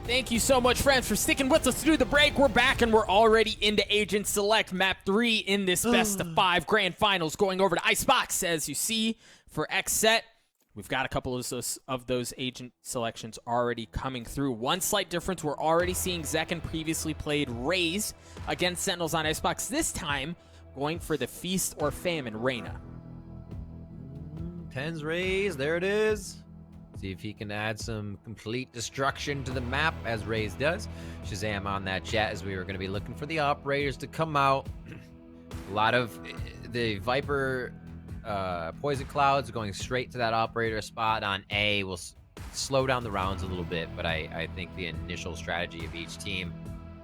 Thank you so much, friends, for sticking with us through the break. We're back, and we're already into Agent Select Map 3 in this Best of 5 Grand Finals, going over to Icebox. As you see, for XSET, we've got a couple of those agent selections already coming through. One slight difference, we're already seeing Zekin previously played Raze against Sentinels on Icebox. This time, going for the Feast or Famine Reyna. 10's Raze, there it is. See if he can add some complete destruction to the map, as Raze does. Shazam on that chat, as we were going to be looking for the operators to come out. A lot of the Viper Poison Clouds going straight to that operator spot on A will slow down the rounds a little bit, but I think the initial strategy of each team,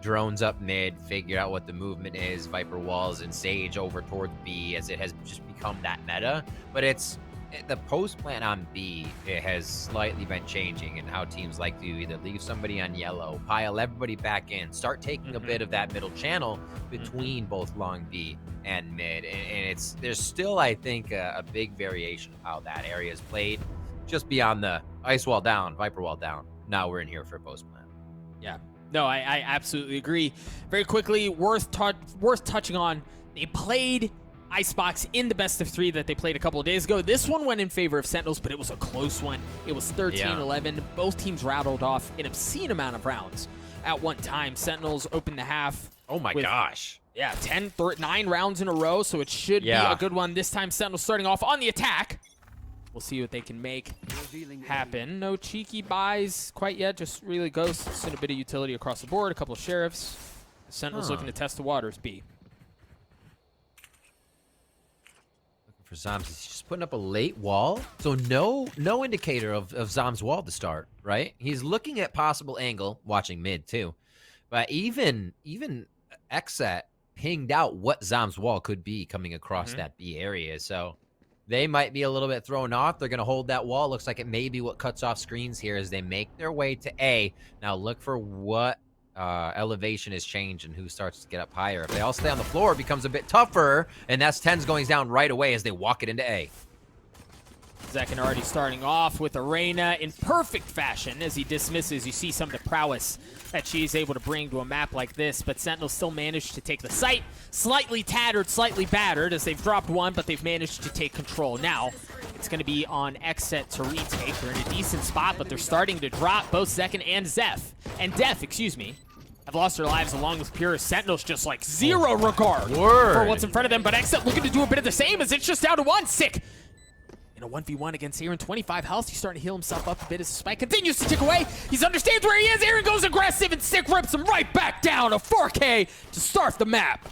drones up mid, figure out what the movement is, Viper walls and Sage over towards B, as it has just become that meta. But it's the post plan on B, it has slightly been changing, and how teams like to either leave somebody on yellow, pile everybody back in, start taking a bit of that middle channel between both long B and mid, and there's still, I think, a big variation of how that area is played, just beyond the ice wall down, Viper wall down. Now we're in here for post plan. Yeah, no, I absolutely agree. Very quickly, worth touching on, they played Icebox in the best of 3 that they played a couple of days ago. This one went in favor of Sentinels, but it was a close one. It was 13-11. Both teams rattled off an obscene amount of rounds at one time. Sentinels opened the half. Oh my gosh. Yeah, 9 rounds in a row, so it should be a good one. This time, Sentinels starting off on the attack. We'll see what they can make happen. No cheeky buys quite yet, just really ghosts and a bit of utility across the board. A couple of sheriffs. Sentinels looking to test the waters, B. For Zoms, he's just putting up a late wall, so no indicator of Zom's wall to start, right? He's looking at possible angle, watching mid too, but even XSET pinged out what Zom's wall could be coming across that B area, so they might be a little bit thrown off. They're going to hold that wall. Looks like it may be what cuts off screens here as they make their way to A. Now look for what elevation is changed and who starts to get up higher. If they all stay on the floor, it becomes a bit tougher, and that's 10's going down right away as they walk it into A. Zekin already starting off with Arena in perfect fashion as he dismisses. You see some of the prowess that she is able to bring to a map like this, but Sentinels still managed to take the site. Slightly tattered, slightly battered as they've dropped one, but they've managed to take control. Now, it's going to be on XSET to retake. They're in a decent spot, but they're starting to drop. Both Zekin and Def, excuse me, have lost their lives along with Pure. Sentinels just like zero regard for what's in front of them, but XSET looking to do a bit of the same as it's just down to 1. Sick. In a 1v1 against Aaron, 25 health. He's starting to heal himself up a bit as the spike continues to tick away. He understands where he is. Aaron goes aggressive, and Sick rips him right back down. A 4K to start the map.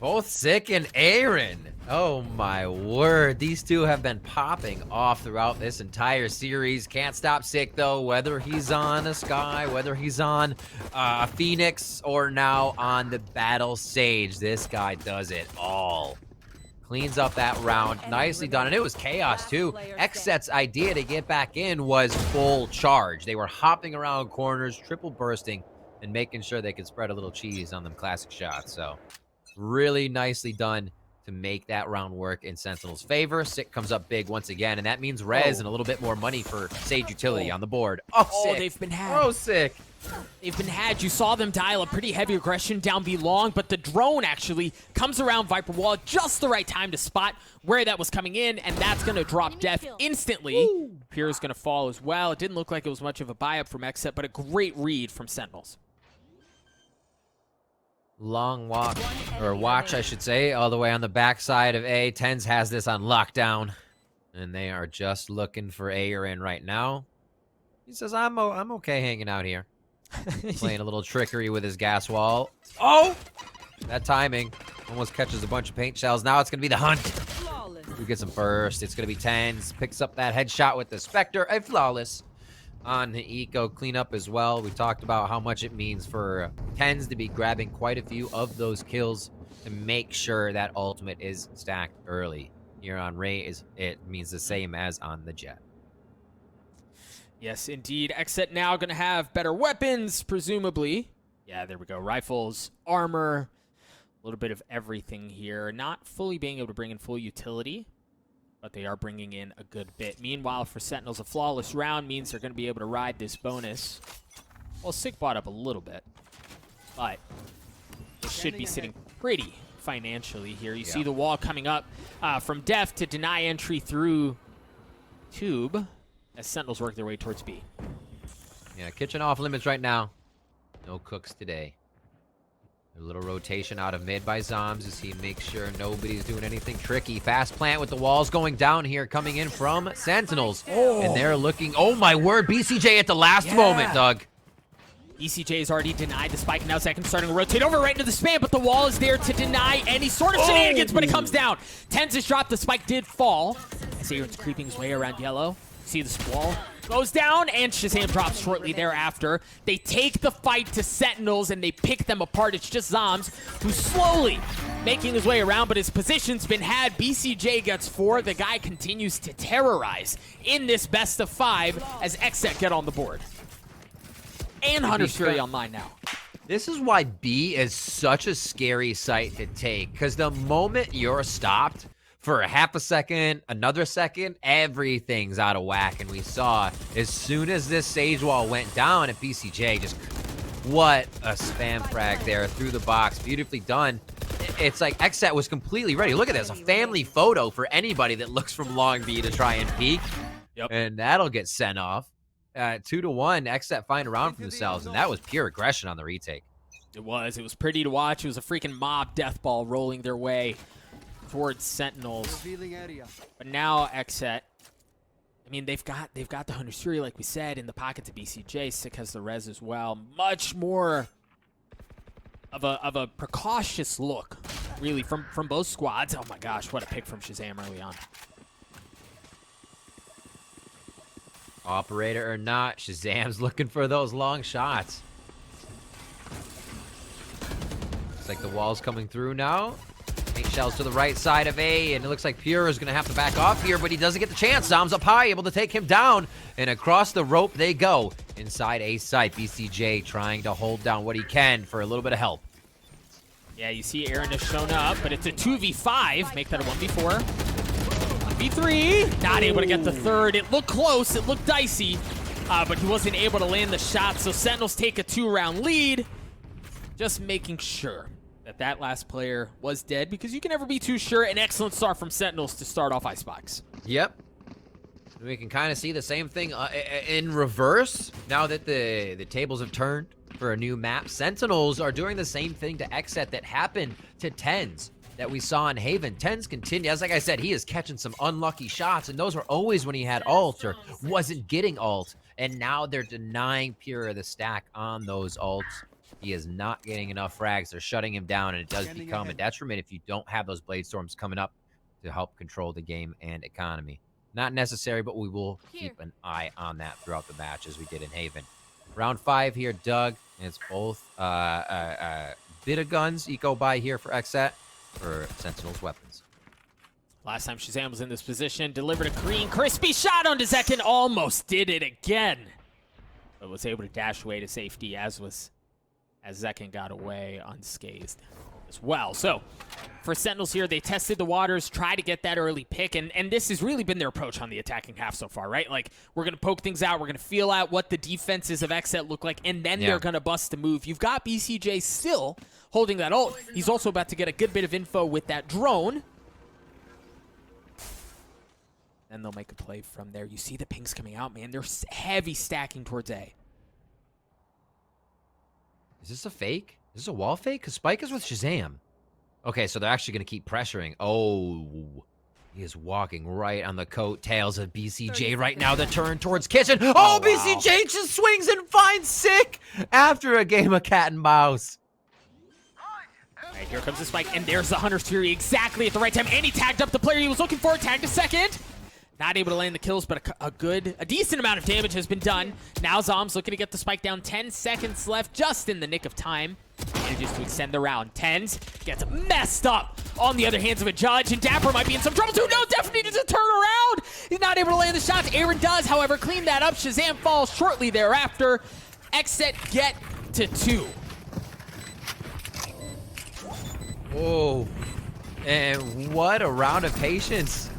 Both Sick and Aaron. Oh my word. These two have been popping off throughout this entire series. Can't stop Sick though, whether he's on a Sky, whether he's on a Phoenix, or now on the Battle Sage. This guy does it all. Cleans up that round. Nicely done. And it was chaos, too. XSET's idea to get back in was full charge. They were hopping around corners, triple bursting, and making sure they could spread a little cheese on them classic shots. So, really nicely done to make that round work in Sentinel's favor. Sick comes up big once again, and that means res and a little bit more money for Sage utility on the board. Sick. They've been had. Oh, Sick. They've been had. You saw them dial a pretty heavy aggression down B long, but the drone actually comes around Viper wall at just the right time to spot where that was coming in, and that's going to drop Def instantly. Pierre's going to fall as well. It didn't look like it was much of a buy-up from XSET, but a great read from Sentinels. Long walk, or watch, I should say, all the way on the backside of A. 10's has this on lockdown, and they are just looking for Aaron right now. He says, I'm okay hanging out here. Playing a little trickery with his gas wall. Oh! That timing almost catches a bunch of paint shells. Now it's going to be the hunt. Who gets him first? It's going to be 10's. Picks up that headshot with the Spectre. A flawless on the eco cleanup as well. We talked about how much it means for 10's to be grabbing quite a few of those kills to make sure that ultimate is stacked early. Here on Ray, it means the same as on the Jet. Yes, indeed. XSET now going to have better weapons, presumably. Yeah, there we go. Rifles, armor, a little bit of everything here. Not fully being able to bring in full utility, but they are bringing in a good bit. Meanwhile, for Sentinels, a flawless round means they're going to be able to ride this bonus. Well, Sick bought up a little bit, but it should be sitting pretty financially here. You see the wall coming up from Def to deny entry through Tube as Sentinels work their way towards B. Yeah, kitchen off limits right now. No cooks today. A little rotation out of mid by Zombs as he makes sure nobody's doing anything tricky. Fast plant with the walls going down here, coming in from Sentinels. Oh. And they're looking, oh my word, BCJ at the last moment, Doug. BCJ has already denied the spike, and now Second starting to rotate over right into the spam, but the wall is there to deny any sort of shenanigans, but it comes down. Tens is dropped, the spike did fall. As Aaron's creeping his way around yellow. See the squall goes down, and Shazam drops shortly thereafter. They take the fight to Sentinels, and they pick them apart. It's just Zombs, who's slowly making his way around, but his position's been had. BCJ gets 4. The guy continues to terrorize in this best of 5 as XSET get on the board. And Hunter's Fury online now. This is why B is such a scary sight to take, because the moment you're stopped for a half a second, another second, everything's out of whack. And we saw as soon as this Sage Wall went down at BCJ, just what a spam frag there through the box. Beautifully done. It's like XSET was completely ready. Look at this, a family photo for anybody that looks from long B to try and peek. Yep. And that'll get sent off. 2-1, XSET find around for themselves, and that was pure aggression on the retake. It was pretty to watch. It was a freaking mob death ball rolling their way towards Sentinels. But now XSET, I mean, they've got the Hunter's Fury, like we said, in the pocket to BCJ. Sick has the res as well. Much more of a precautious look, really, from both squads. Oh my gosh, what a pick from Shazam early on. Operator or not, Shazam's looking for those long shots. Looks like the wall's coming through now. 8 shells to the right side of A, and it looks like Pure is going to have to back off here, but he doesn't get the chance. Zombs up high, able to take him down, and across the rope they go. Inside A site, BCJ trying to hold down what he can for a little bit of help. Yeah, you see Aaron has shown up, but it's a 2v5. Make that a 1v4. 1v3. Not able to get the third. It looked close. It looked dicey, but he wasn't able to land the shot, so Sentinels take a 2-round lead. Just making sure that last player was dead, because you can never be too sure. An excellent start from Sentinels to start off Icebox. Yep. We can kind of see the same thing in reverse now that the tables have turned for a new map. Sentinels are doing the same thing to XSET that happened to Tens that we saw in Haven. Tens continue, as like I said, he is catching some unlucky shots, and those were always when he had ult or wasn't getting ult, and now they're denying Pure the stack on those ults. He is not getting enough frags. They're shutting him down, and it does become a detriment if you don't have those Blade Storms coming up to help control the game and economy. Not necessary, but we will keep an eye on that throughout the match as we did in Haven. Round 5 here, Doug, and it's both bit of guns eco buy here for XSET for Sentinels weapons. Last time Shazam was in this position, delivered a green crispy shot onto Zekin, almost did it again, but was able to dash away to safety as Zekin got away unscathed as well. So for Sentinels here, they tested the waters, try to get that early pick, and this has really been their approach on the attacking half so far, right? Like, we're going to poke things out, we're going to feel out what the defenses of XSET look like, and then they're going to bust a move. You've got BCJ still holding that ult. He's also about to get a good bit of info with that drone. Then they'll make a play from there. You see the pings coming out, man. They're heavy stacking towards A. Is this a fake? Is this a wall fake? Because Spike is with Shazam. Okay, so they're actually going to keep pressuring. Oh, he is walking right on the coattails of BCJ right now. The turn towards Kitchen. Oh, BCJ just swings and finds Sick after a game of cat and mouse. All right, here comes the spike, and there's the Hunter's Fury exactly at the right time, and he tagged up the player he was looking for, tagged a second. Not able to land the kills, but a decent amount of damage has been done. Now Zombs looking to get the spike down. 10 seconds left, just in the nick of time. Manages to extend the round. Tens gets messed up on the other hands of a judge, and Dapper might be in some trouble too. No, definitely needs to turn around. He's not able to land the shots. Aaron does, however, clean that up. Shazam falls shortly thereafter. XSET get to 2. Oh, and what a round of patience.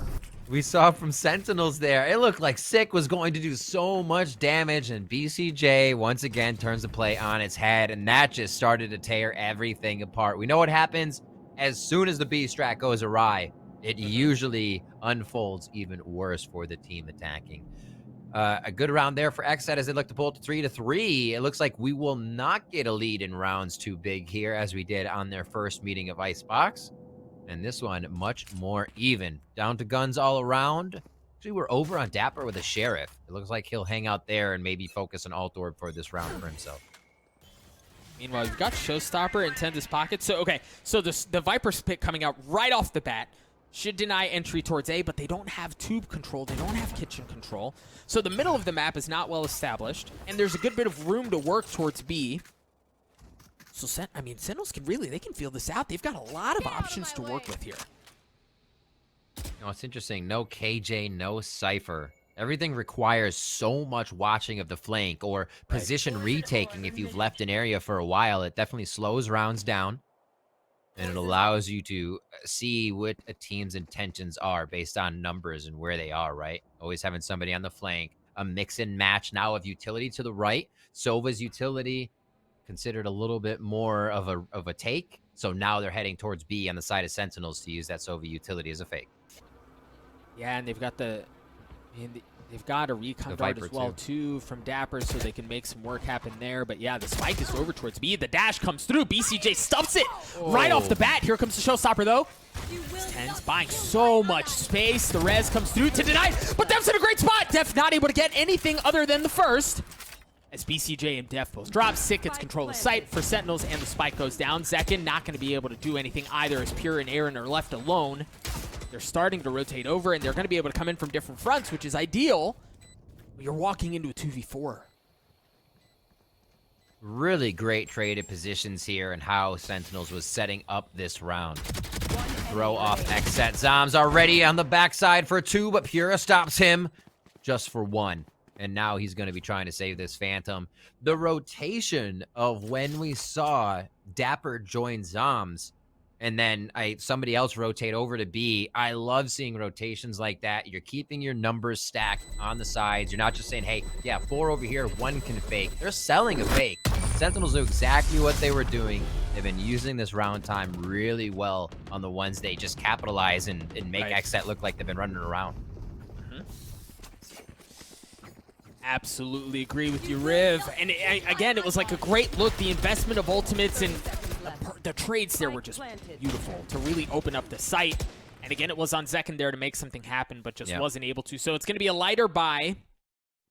we saw from Sentinels there. It looked like Sick was going to do so much damage, and BCJ once again turns the play on its head, and that just started to tear everything apart. We know what happens as soon as the B strat goes awry. It usually unfolds even worse for the team attacking. A good round there for XSET as they look to pull it to 3-3. It looks like we will not get a lead in rounds too big here as we did on their first meeting of Icebox. And this one, much more even. Down to guns all around. Actually, we're over on Dapper with a Sheriff. It looks like he'll hang out there and maybe focus on Alt Orb for this round for himself. Meanwhile, you've got Showstopper in Tenz's pocket. So, okay, so the Viper's pick coming out right off the bat should deny entry towards A, but they don't have tube control. They don't have kitchen control. So the middle of the map is not well established, and there's a good bit of room to work towards B. So, Sentinels can really, they can feel this out. They've got a lot of options to work with here. No, it's interesting. No KJ, no Cypher. Everything requires so much watching of the flank or position retaking if you've left an area for a while. It definitely slows rounds down. And it allows you to see what a team's intentions are based on numbers and where they are, right? Always having somebody on the flank. A mix and match now of utility to the right. Sova's utility considered a little bit more of a take. So now they're heading towards B on the side of Sentinels to use that Sova utility as a fake. Yeah, and they've got they've got a recon dart as well, too, from Dapper, so they can make some work happen there. But, yeah, the spike is over towards B. The dash comes through. BCJ stuffs it right off the bat. Here comes the Showstopper, though. Ten's buying so much space. The res comes through to deny, but Def's in a great spot. Def not able to get anything other than the first. As BCJ and Def both drop, Sick gets control of sight for Sentinels, and the spike goes down. Zekin not going to be able to do anything either as Pure and Aaron are left alone. They're starting to rotate over, and they're going to be able to come in from different fronts, which is ideal. You're walking into a 2v4. Really great traded positions here and how Sentinels was setting up this round. Throw off XSET. Zombs already on the backside for 2, but Pura stops him just for 1. And now he's going to be trying to save this Phantom. The rotation of when we saw Dapper join Zombs and then somebody else rotate over to B. I love seeing rotations like that. You're keeping your numbers stacked on the sides. You're not just saying, hey, yeah, 4 over here, 1 can fake. They're selling a fake. Sentinels knew exactly what they were doing. They've been using this round time really well on the ones they just capitalize and make XSET look like they've been running around. Absolutely agree with you, Riv. And again, it was like a great look. The investment of ultimates and the trades there were just beautiful to really open up the site. And again, it was on Zekin there to make something happen, but just wasn't able to. So it's going to be a lighter buy.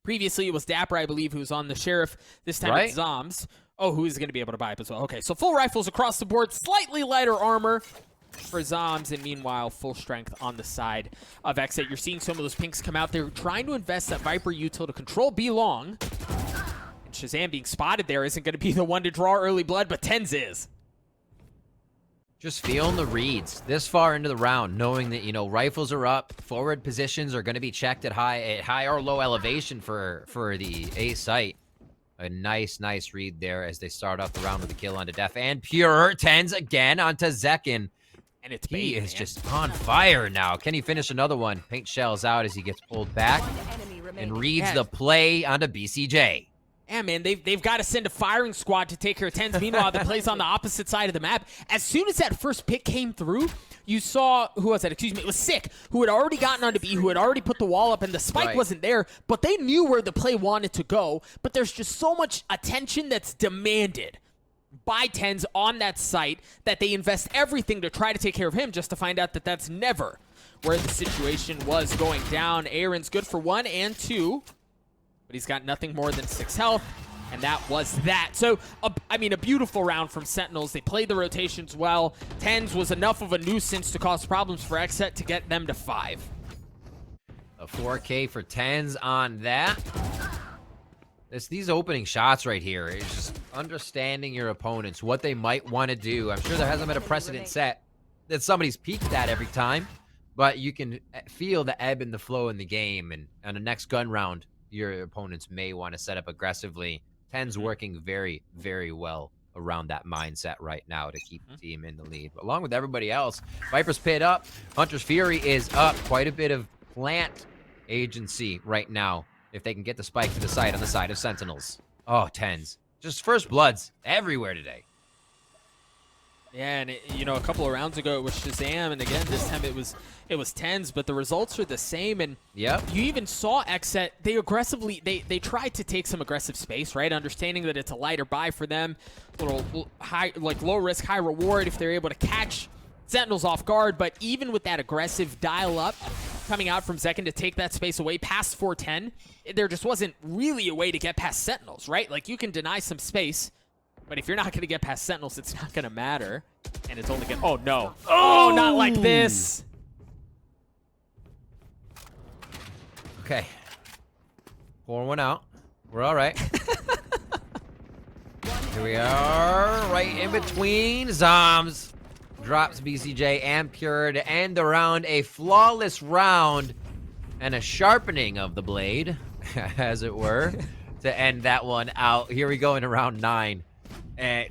Previously, it was Dapper, I believe, who was on the Sheriff. This time it's Zombs. Oh, who is going to be able to buy up as well? Okay, so full rifles across the board, slightly lighter armor for Zombs, and meanwhile, full strength on the side of XSET. You're seeing some of those pinks come out. They're trying to invest that Viper util to control B long. And Shazam being spotted there isn't going to be the one to draw early blood, but Tenz is. Just feeling the reads this far into the round, knowing that, you know, rifles are up, forward positions are going to be checked at high or low elevation for the A site. A nice read there as they start off the round with a kill onto Def and Pure. Tenz again onto Zekin. And it's he is just on fire now. Can he finish another one? Paint shells out as he gets pulled back and reads the play onto BCJ. Yeah, man, they've got to send a firing squad to take care of Tenz. Meanwhile, the play's on the opposite side of the map. As soon as that first pick came through, you saw, who was that? Excuse me, it was Sick, who had already gotten onto B, who had already put the wall up, and the spike wasn't there, but they knew where the play wanted to go. But there's just so much attention that's demanded by Tenz on that site that they invest everything to try to take care of him, just to find out that that's never where the situation was going down. Aaron's good for 1 and 2. But he's got nothing more than 6 health, and that was that. So, a beautiful round from Sentinels. They played the rotations well. Tenz was enough of a nuisance to cause problems for XSET to get them to 5. A 4K for Tenz on that. These opening shots right here is just understanding your opponents, what they might want to do. I'm sure there hasn't been a precedent set that somebody's peaked at every time, but you can feel the ebb and the flow in the game, and on the next gun round, your opponents may want to set up aggressively. Tenz working very, very well around that mindset right now to keep the team in the lead. But along with everybody else, Viper's Pit up. Hunter's Fury is up. Quite a bit of plant agency right now if they can get the spike to the side on the side of Sentinels. Oh, tens. Just first bloods everywhere today. Yeah, and you know, a couple of rounds ago it was Shazam, and again this time it was tens, but the results are the same. And yep, you even saw XSET. They aggressively they tried to take some aggressive space, right? Understanding that it's a lighter buy for them, little high, like low risk, high reward if they're able to catch Sentinels off guard. But even with that aggressive dial up coming out from Zekin to take that space away past 410, there just wasn't really a way to get past Sentinels, right? Like you can deny some space, but if you're not going to get past Sentinels, it's not going to matter. And it's only going to... Oh, no. Oh, not like this. Okay. Pour one out. We're all right. Here we are, right in between. Zoms drops BCJ and Pure to end the round. A flawless round and a sharpening of the blade, as it were, to end that one out. Here we go into round 9.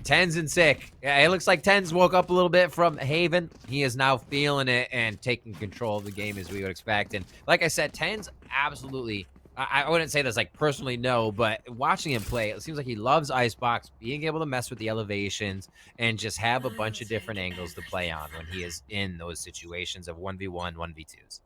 Tens and sick. Yeah, it looks like Tens woke up a little bit from Haven. He is now feeling it and taking control of the game as we would expect. And like I said, Tens absolutely, I wouldn't say this like personally, no, but watching him play, it seems like he loves Icebox, being able to mess with the elevations and just have a bunch of different angles to play on when he is in those situations of 1v1, 1v2s.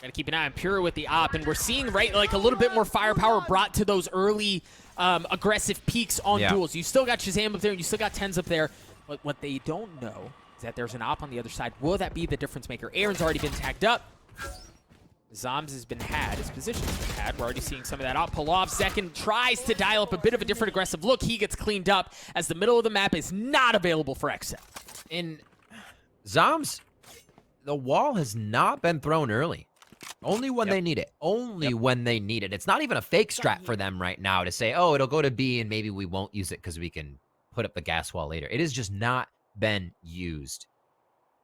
Gotta keep an eye on Pure with the op, and we're seeing, right, like a little bit more firepower brought to those early aggressive peaks on duels. You still got Shazam up there, and you still got Tens up there, but what they don't know is that there's an op on the other side. Will that be the difference maker? Aaron's already been tagged up. Zoms has been had. His position has been had. We're already seeing some of that op pull off. Zekin tries to dial up a bit of a different aggressive look. He gets cleaned up as the middle of the map is not available for XSET. In Zoms, the wall has not been thrown early. Only when they need it. Only when they need it. It's not even a fake strat for them right now to say, oh, it'll go to B and maybe we won't use it because we can put up the gas wall later. It has just not been used.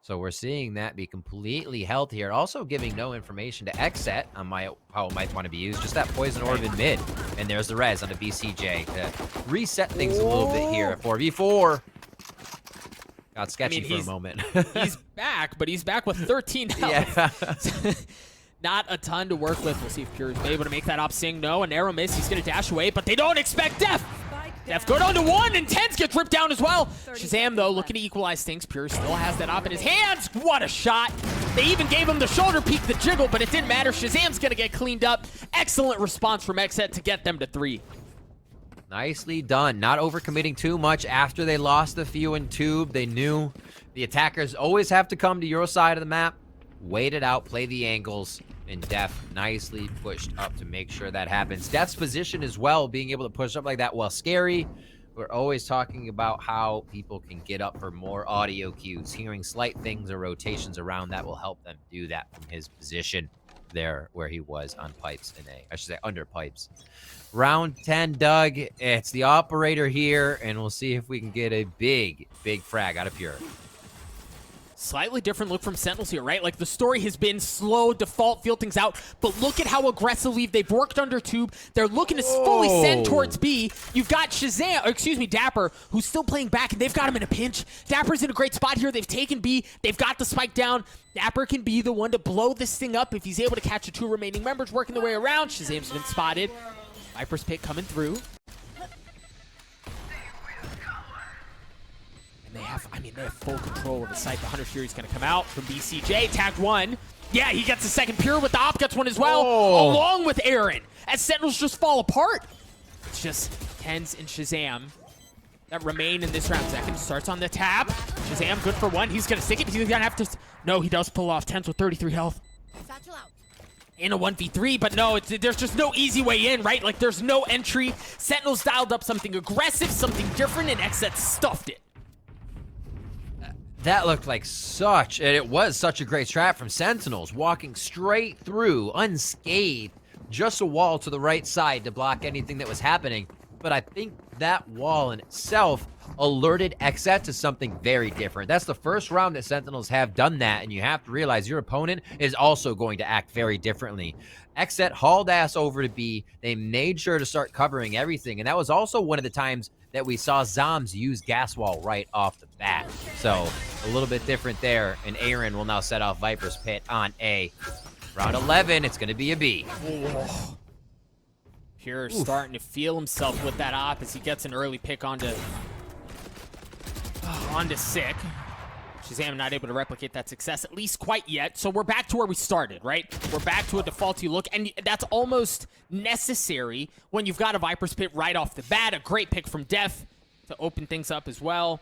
So we're seeing that be completely held here. Also giving no information to XSET on how it might want to be used. Just that poison orb in mid. And there's the res on the BCJ to reset things a little bit here. 4v4. Got sketchy for a moment. He's back, but he's back with 13 health. Yeah. Not a ton to work with. We'll see if Pure is able to make that op sing. No, an arrow miss. He's going to dash away, but they don't expect Def. Def go down to 1, and Tens gets ripped down as well. Shazam, though, looking to equalize things. Pure still has that op in his hands. What a shot. They even gave him the shoulder peek, the jiggle, but it didn't matter. Shazam's going to get cleaned up. Excellent response from XSET to get them to 3. Nicely done. Not overcommitting too much after they lost the few in tube. They knew the attackers always have to come to your side of the map. Wait it out, play the angles, and Def nicely pushed up to make sure that happens. Def's position as well, being able to push up like that, while scary. We're always talking about how people can get up for more audio cues. Hearing slight things or rotations around that will help them do that from his position there where he was on pipes in A. I should say under pipes. Round 10, Doug. It's the operator here, and we'll see if we can get a big frag out of Pure. Slightly different look from Sentinels here, right? Like, the story has been slow, default, feel things out, but look at how aggressively they've worked under tube. They're looking to fully send towards B. You've got Shazam, or excuse me, Dapper, who's still playing back, and they've got him in a pinch. Dapper's in a great spot here. They've taken B. They've got the spike down. Dapper can be the one to blow this thing up if he's able to catch the 2 remaining members working their way around. Shazam's been spotted. Viper's pick coming through. They have full control of the site. The Hunter Fury's going to come out from BCJ. Tagged 1. Yeah, he gets the second Pure with the op, gets one as well, along with Aaron, as Sentinels just fall apart. It's just Tens and Shazam that remain in this round. Zekin starts on the tap. Shazam good for 1. He's going to stick it. He's going to have to... No, he does pull off. Tens with 33 health. In a 1v3, but no, there's just no easy way in, right? Like, there's no entry. Sentinels dialed up something aggressive, something different, and XSET stuffed it. That looked like such, and it was such a great strat from Sentinels, walking straight through, unscathed, just a wall to the right side to block anything that was happening. But I think that wall in itself alerted XSET to something very different. That's the first round that Sentinels have done that, and you have to realize your opponent is also going to act very differently. XSET hauled ass over to B. They made sure to start covering everything, and that was also one of the times that we saw Zoms use gas wall right off the bat. So a little bit different there, and Aaron will now set off Viper's Pit on A. Round 11, it's going to be a B. Oh. Pure starting to feel himself with that op as he gets an early pick onto Sick. Shazam not able to replicate that success, at least quite yet. So we're back to where we started, right? We're back to a defaulty look, and that's almost necessary when you've got a Viper's Pit right off the bat. A great pick from Def to open things up as well.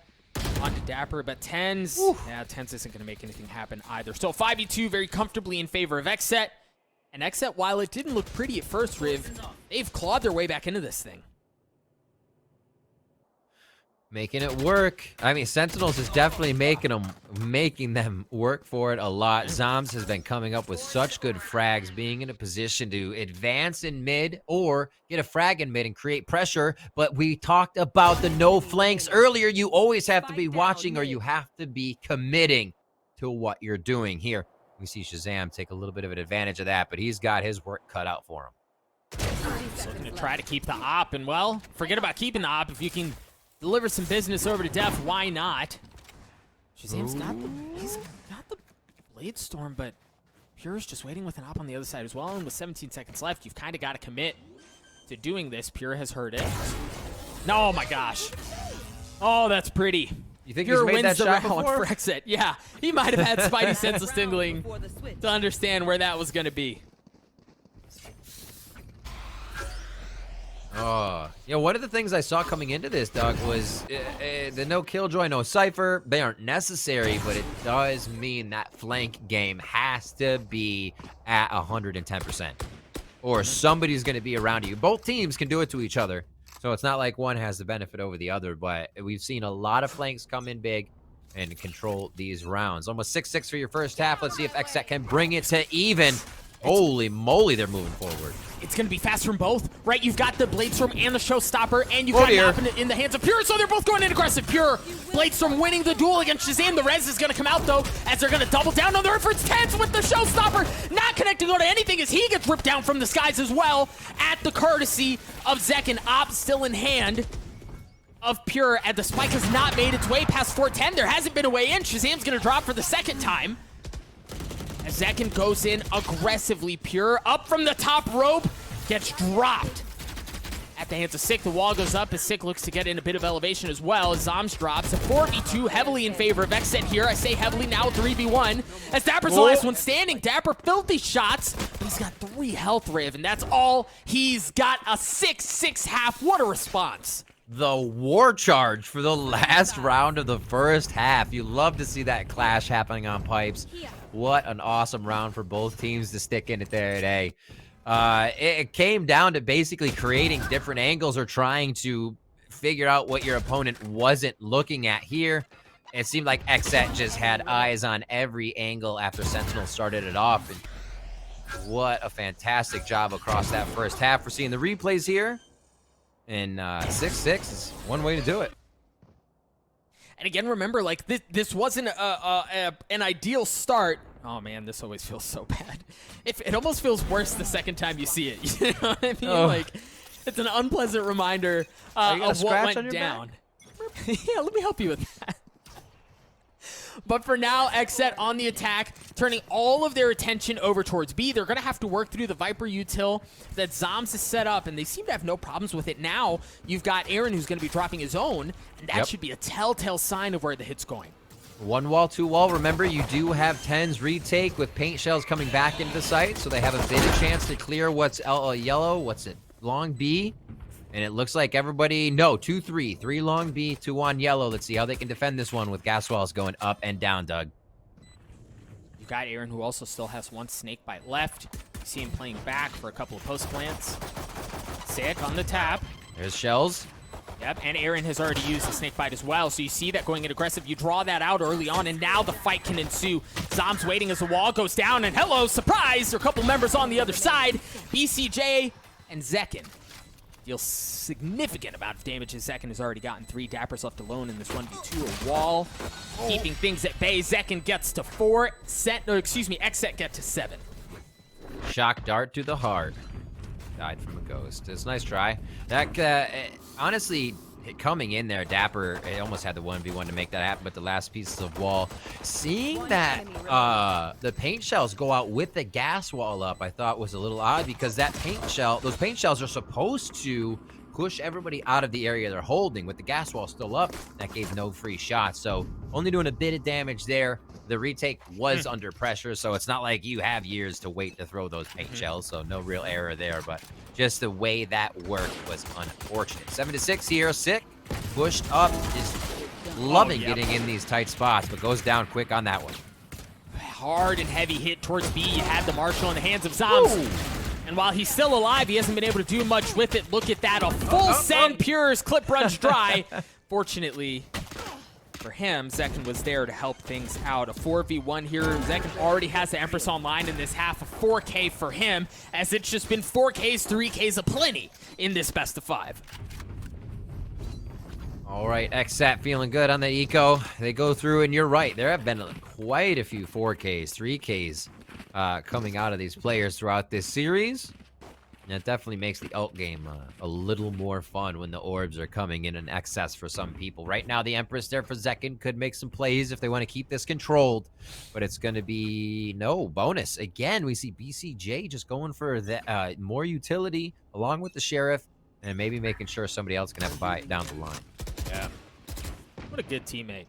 On to Dapper, but Tens. Yeah, Tens isn't going to make anything happen either. So 5v2 very comfortably in favor of XSET. And XSET, while it didn't look pretty at first, Riv, they've clawed their way back into this thing. Making it work. I mean, Sentinels is definitely making them work for it a lot. Zoms has been coming up with such good frags, being in a position to advance in mid or get a frag in mid and create pressure. But we talked about the no flanks earlier. You always have to be watching, or you have to be committing to what you're doing here. We see Shazam take a little bit of an advantage of that, but he's got his work cut out for him. So going to try to keep the op, and well, forget about keeping the op. If you can deliver some business over to Def, why not? Shazam's got the Blade Storm, but Pure's just waiting with an op on the other side as well. And with 17 seconds left, you've kind of got to commit to doing this. Pure has heard it. No, oh my gosh. Oh, that's pretty. You think Pure he's made wins that the shot round before? for XSET. Yeah, he might have had Spidey sense of tingling to understand where that was going to be. Oh, one of the things I saw coming into this, Doug, was the no killjoy, no cipher. They aren't necessary, but it does mean that flank game has to be at 110%, or somebody's going to be around you. Both teams can do it to each other, so it's not like one has the benefit over the other. But we've seen a lot of flanks come in big and control these rounds. Almost 6-6 for your first half. Let's see if XSET can bring it to even. Holy moly, they're moving forward. It's going to be fast from both, right? You've got the Bladestorm and the Showstopper, and you've got Nop in the hands of Pure, so they're both going in aggressive. Pure, Bladestorm winning the duel against Shazam. The res is going to come out, though, as they're going to double down on their efforts. Tens with the Showstopper, not connecting on to anything as he gets ripped down from the skies as well, at the courtesy of Zek, and Op still in hand of Pure, and the spike has not made its way past 410. There hasn't been a way in. Shazam's going to drop for the second time. As Zekin goes in aggressively. Pure up from the top rope, gets dropped at the hands of Sick. The wall goes up as Sick looks to get in a bit of elevation as well. As Zoms drops a 4v2 heavily in favor of XSET here. I say heavily now, 3v1. As Dapper's the last one standing. Dapper filthy shots, but he's got 3 health, Riv, and that's all he's got. A 6-6 half. What a response. The war charge for the last round of the first half. You love to see that clash happening on pipes. What an awesome round for both teams to stick in it there today. It came down to basically creating different angles or trying to figure out what your opponent wasn't looking at here. It seemed like XSET just had eyes on every angle after Sentinel started it off. And what a fantastic job across that first half. We're seeing the replays here. And 6-6 is one way to do it. And again, remember, like, this wasn't an ideal start. Oh, man, this always feels so bad. It almost feels worse the second time you see it. You know what I mean? Oh. Like, it's an unpleasant reminder of what went down. Yeah, let me help you with that. But for now, XSET on the attack, turning all of their attention over towards B. They're going to have to work through the Viper util that Zoms has set up, and they seem to have no problems with it. Now, you've got Aaron who's going to be dropping his own, and that should be a telltale sign of where the hit's going. 1 wall, 2 wall. Remember, you do have Tens retake with paint shells coming back into the site, so they have a bit of chance to clear what's yellow, what's it, long B. And it looks like everybody, no, 2-3. 3 long B, 2 on yellow. Let's see how they can defend this one with gas walls going up and down, Doug. You got Aaron, who also still has 1 snake bite left. You see him playing back for a couple of post plants. Sick on the tap. There's shells. Yep, and Aaron has already used the snake bite as well. So you see that going in aggressive. You draw that out early on, and now the fight can ensue. Zoms waiting as the wall goes down, and hello, surprise! There are a couple members on the other side. BCJ and Zekin deal significant amount of damage as Zekin has already gotten 3. Dapper's left alone in this 1v2. A wall keeping things at bay. Zekin gets to 4. XSET get to 7. Shock dart to the heart. Died from a ghost. It's a nice try. That honestly, coming in there, Dapper almost had the 1v1 to make that happen, but the last pieces of wall. Seeing that the paint shells go out with the gas wall up, I thought was a little odd, because that paint shell, those paint shells are supposed to push everybody out of the area they're holding. With the gas wall still up, that gave no free shots. So only doing a bit of damage there. The retake was under pressure, so it's not like you have years to wait to throw those paint shells, so no real error there, but just the way that worked was unfortunate. 7-6 here, Sick pushed up, is loving getting in these tight spots, but goes down quick on that one. Hard and heavy hit towards B. You had the Marshall in the hands of Zoms. And while he's still alive, he hasn't been able to do much with it. Look at that, a full send. Pure's clip runs dry. Fortunately for him, Zekin was there to help things out. A 4v1 here. Zekin already has the Empress online in this half of 4K for him, as it's just been 4Ks, 3Ks aplenty in this best of 5. All right, XSET feeling good on the eco. They go through, and you're right. There have been quite a few 4Ks, 3Ks coming out of these players throughout this series. And it definitely makes the ult game a little more fun when the orbs are coming in excess for some people. Right now, the Empress there for Zekin could make some plays if they want to keep this controlled, but it's going to be no bonus. Again, we see BCJ just going for the, more utility along with the Sheriff, and maybe making sure somebody else can have a bite down the line. Yeah. What a good teammate.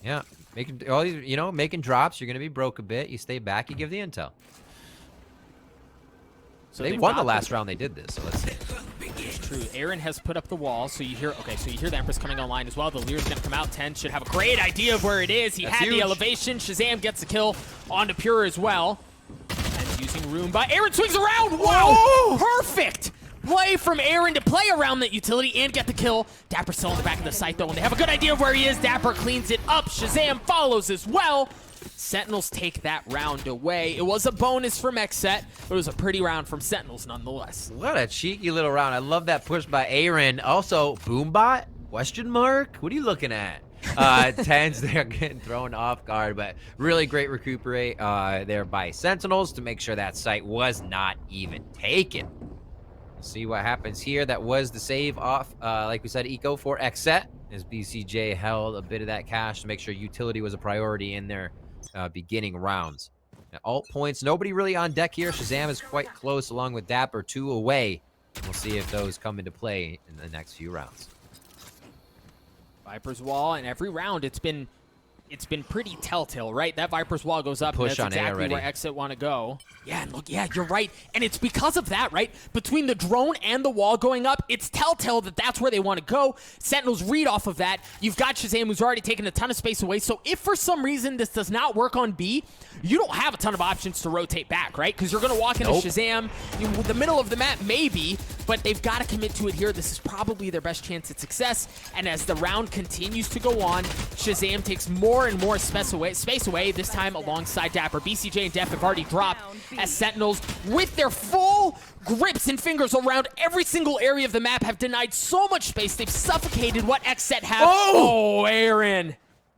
Yeah. Making drops. You're going to be broke a bit. You stay back. You give the intel. So they won the last round they did this, so let's see. It's true. Aaron has put up the wall, so you hear, okay, so you hear the Empress coming online as well. The Lear's going to come out. 10 should have a great idea of where it is. He had the elevation. Shazam gets the kill onto Pure as well. And using Rune by Aaron swings around. Wow! Perfect play from Aaron to play around that utility and get the kill. Dapper still in the back of the site, though, and they have a good idea of where he is. Dapper cleans it up. Shazam follows as well. Sentinels take that round away. It was a bonus from XSET, but it was a pretty round from Sentinels nonetheless. What a cheeky little round. I love that push by Aaron. Also, Boombot? Question mark? What are you looking at? Tens there getting thrown off guard, but really great recuperate there by Sentinels to make sure that site was not even taken. See what happens here. That was the save off, like we said, eco for XSET, as BCJ held a bit of that cash to make sure utility was a priority in their beginning rounds. Now, alt points, nobody really on deck here. Shazam is quite close along with Dapper, 2 away. We'll see if those come into play in the next few rounds. Viper's Wall, and every round it's been pretty telltale, right? That Viper's Wall goes up, push and that's exactly where XSET want to go. Yeah, and look, yeah, you're right. And it's because of that, right? Between the drone and the wall going up, it's telltale that that's where they want to go. Sentinels read off of that. You've got Shazam, who's already taken a ton of space away. So if for some reason this does not work on B, you don't have a ton of options to rotate back, right? Because you're going to walk into Shazam. The middle of the map, maybe, but they've got to commit to it here. This is probably their best chance at success. And as the round continues to go on, Shazam takes more and more space away, this time alongside Dapper. BCJ and Def have already dropped as Sentinels, with their full grips and fingers around every single area of the map, have denied so much space. They've suffocated what XSET have. Oh, Aaron.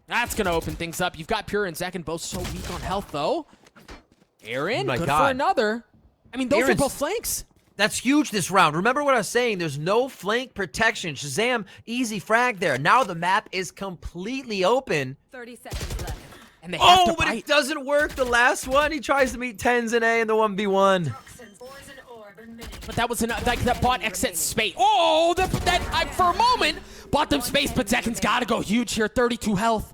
That's going to open things up. You've got Pure and Zekin both so weak on health, though. Aaron, good for another. I mean, those are both flanks. That's huge this round. Remember what I was saying. There's no flank protection. Shazam, easy frag there. Now the map is completely open. 30 seconds left. And they have to but it doesn't work. The last one, he tries to meet 10s in A in the 1v1. But that was enough. Like, that bought XSET space. Oh, that for a moment bought them space, but Zekin's got to go huge here. 32 health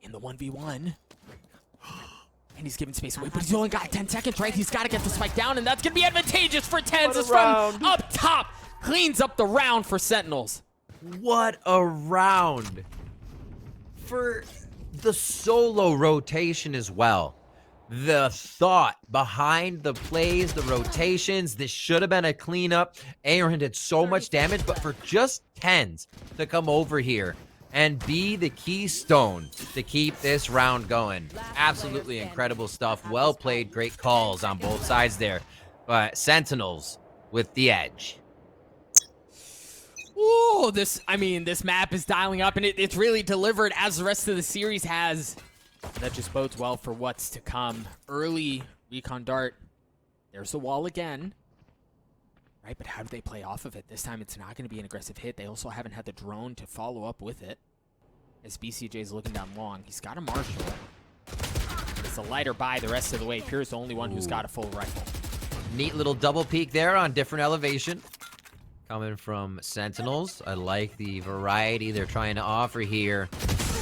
in the 1v1. And he's giving space away, but he's only got 10 seconds, right? He's got to get the spike down, and that's going to be advantageous for Tens. As from up top, cleans up the round for Sentinels. What a round. For the solo rotation as well. The thought behind the plays, the rotations, this should have been a cleanup. Aaron did so much damage, but for just Tens to come over here and be the keystone to keep this round going. Absolutely incredible stuff. Well played, great calls on both sides there. But Sentinels with the edge. Ooh, this map is dialing up, and it's really delivered as the rest of the series has. That just bodes well for what's to come. Early recon dart. There's the wall again. Right, but how do they play off of it? This time it's not going to be an aggressive hit. They also haven't had the drone to follow up with it. As BCJ's looking down long, he's got a Marshall. It's a lighter buy the rest of the way. Pure's the only one who's got a full rifle. Neat little double peek there on different elevation. Coming from Sentinels. I like the variety they're trying to offer here.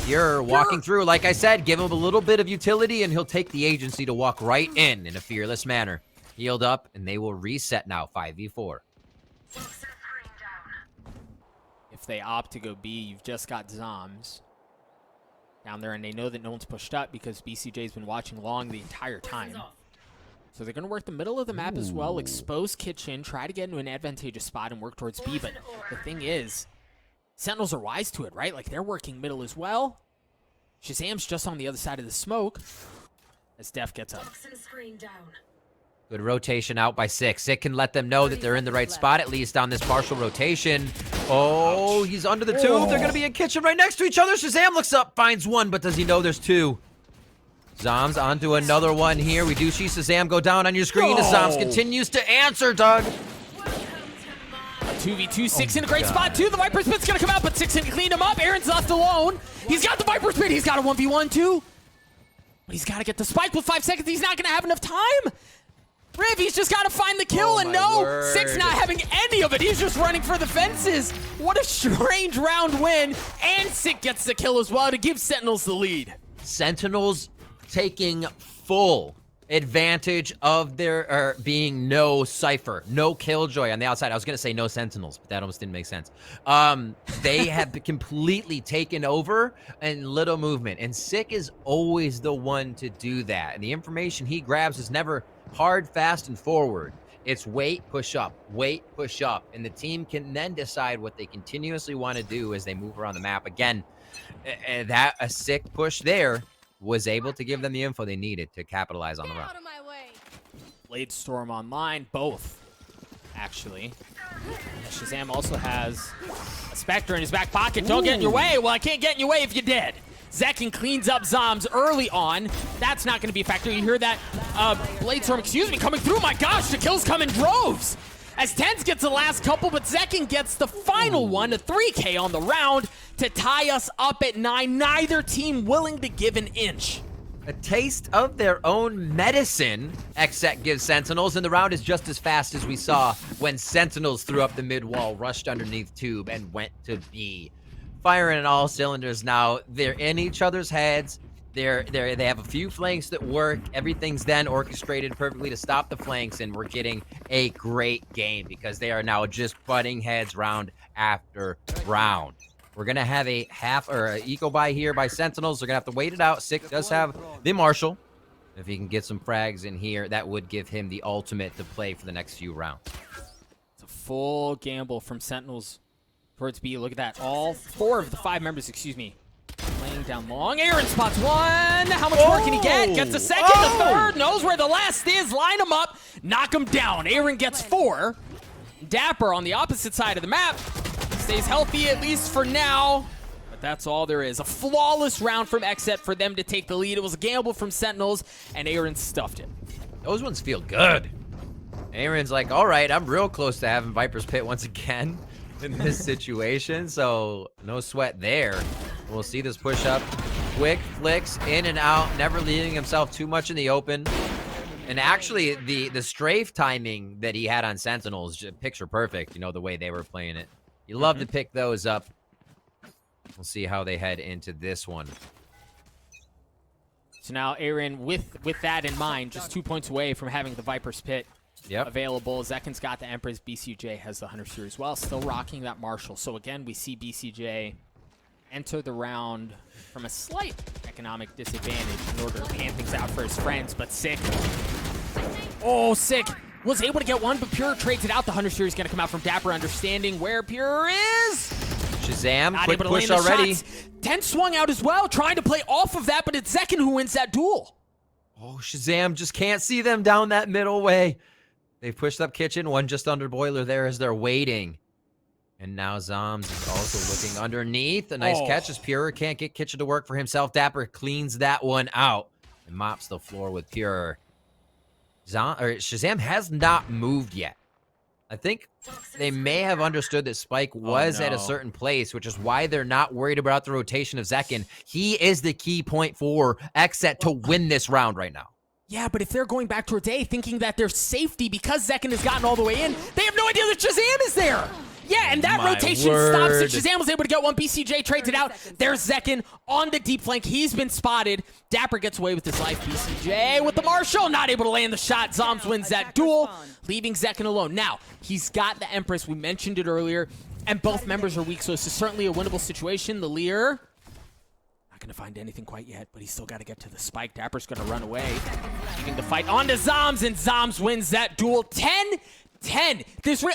You're walking through, like I said, give him a little bit of utility and he'll take the agency to walk right in a fearless manner. Healed up, and they will reset now, 5v4. If they opt to go B, you've just got Zoms down there, and they know that no one's pushed up because BCJ's been watching long the entire time. So they're going to work the middle of the map as well, expose Kitchen, try to get into an advantageous spot and work towards B. But the thing is, Sentinels are wise to it, right? Like, they're working middle as well. Shazam's just on the other side of the smoke as Def gets up. Good rotation out by Sick. Sick can let them know that they're in the right spot, at least on this partial rotation. Oh, he's under the tube. They're going to be in Kitchen right next to each other. Shazam looks up, finds one, but does he know there's two? Zoms onto another one here. We do see Shazam go down on your screen as Zoms continues to answer, Doug. 2v2, Six in a great spot, too. The Viper's Pit's going to come out, but Six can clean him up. Aaron's left alone. He's got the Viper's Pit. He's got a 1v1, too. But he's got to get the spike with 5 seconds. He's not going to have enough time. Riv, he's just got to find the kill, and no, Six not having any of it. He's just running for the fences. What a strange round win, and Sick gets the kill as well to give Sentinels the lead. Sentinels taking full advantage of there being no Cypher, no Killjoy on the outside. I was going to say no Sentinels, but that almost didn't make sense. They have completely taken over and little movement, and Sick is always the one to do that. And the information he grabs is never hard, fast, and forward. It's wait, push up, and the team can then decide what they continuously want to do as they move around the map. Again, that a Sick push there was able to give them the info they needed to capitalize on the run. Blade Storm online, both, actually. Shazam also has a Spectre in his back pocket. Don't get in your way. Well, I can't get in your way if you're dead. Zekin cleans up Zoms early on. That's not going to be a factor. You hear that Blade Storm, coming through. My gosh, the kills come in droves. As Tens gets the last couple, but Zekin gets the final one, a 3K on the round to tie us up at 9. Neither team willing to give an inch. A taste of their own medicine, XSET gives Sentinels, and the round is just as fast as we saw when Sentinels threw up the mid wall, rushed underneath tube, and went to B. Firing on all cylinders now. They're in each other's heads. They have a few flanks that work. Everything's then orchestrated perfectly to stop the flanks, and we're getting a great game because they are now just butting heads round after round. We're going to have a eco buy here by Sentinels. They're going to have to wait it out. Sick does have the Marshall. If he can get some frags in here, that would give him the ultimate to play for the next few rounds. It's a full gamble from Sentinels towards B. Look at that. All 4 of the 5 members, playing down long. Aaron spots one. How much more can he get? Gets the second, the third. Knows where the last is. Line him up. Knock him down. Aaron gets 4. Dapper on the opposite side of the map stays healthy, at least for now. But that's all there is. A flawless round from XSET for them to take the lead. It was a gamble from Sentinels, and Aaron stuffed it. Those ones feel good. Aaron's like, all right, I'm real close to having Viper's Pit once again in this situation, so no sweat there. We'll see this push up. Quick flicks in and out, never leaving himself too much in the open. And actually, the strafe timing that he had on Sentinels, picture perfect, the way they were playing it. You love to pick those up. We'll see how they head into this one. So now Aaron, with that in mind, just 2 points away from having the Viper's Pit available. Zekin's got the Empress. BCJ has the Hunter Series as well, still rocking that Marshall. So again, we see BCJ enter the round from a slight economic disadvantage in order to pan things out for his friends, but Sick. Oh, Sick was able to get one, but Pure trades it out. The Hunter Series going to come out from Dapper, understanding where Pure is. Shazam, Not quick able to push land the already. shots. Ten swung out as well, trying to play off of that, but it's Zekin who wins that duel. Oh, Shazam just can't see them down that middle way. They've pushed up Kitchen, one just under boiler there as they're waiting. And now Zoms is also looking underneath. A nice catch as Pure can't get Kitchen to work for himself. Dapper cleans that one out and mops the floor with Pure. Shazam has not moved yet. I think they may have understood that Spike was at a certain place, which is why they're not worried about the rotation of Zekin. He is the key point for XSET to win this round right now. Yeah, but if they're going back towards A thinking that there's safety because Zekin has gotten all the way in, they have no idea that Shazam is there. Yeah, and that rotation stops it. Shazam was able to get one. BCJ trades it out. There's Zekin on the deep flank. He's been spotted. Dapper gets away with his life. BCJ with the Marshall, not able to land the shot. Zoms wins that duel, leaving Zekin alone. Now, he's got the Empress. We mentioned it earlier, and both members are weak, so this is certainly a winnable situation. The Lear, not going to find anything quite yet, but he's still got to get to the spike. Dapper's going to run away, leaving the fight on to Zoms, and Zoms wins that duel. 10-10.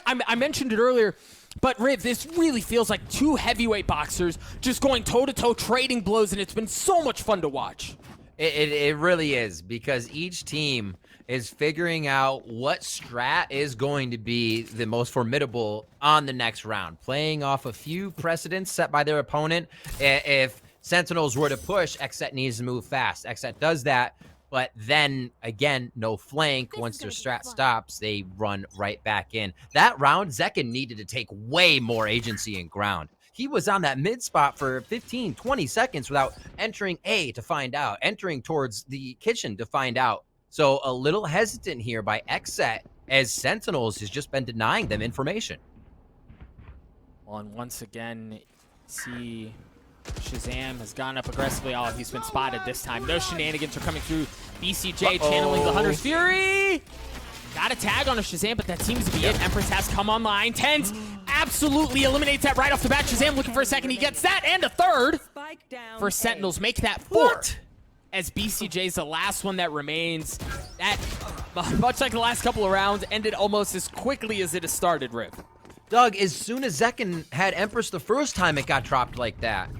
I mentioned it earlier, but Riv, this really feels like two heavyweight boxers just going toe-to-toe, trading blows, and it's been so much fun to watch. It really is, because each team is figuring out what strat is going to be the most formidable on the next round, playing off a few precedents set by their opponent. If Sentinels were to push, XSET needs to move fast. XSET does that, but then, again, no flank. Once their strat stops, they run right back in. That round, Zekin needed to take way more agency in ground. He was on that mid spot for 15, 20 seconds without entering A to find out, entering towards the kitchen to find out. So a little hesitant here by XSET, as Sentinels has just been denying them information. Well, and once again, see Shazam has gone up aggressively. Oh, he's been spotted this time. No shenanigans are coming through. BCJ channeling the Hunter's Fury. Got a tag on a Shazam, but that seems to be it. Empress has come online. Tens absolutely eliminates that right off the bat. Shazam looking for a second. He gets that and a third for Sentinels. Make that 4. As BCJ's the last one that remains. That, much like the last couple of rounds, ended almost as quickly as it has started, Riv. Doug, as soon as Zekin had Empress the first time it got dropped like that,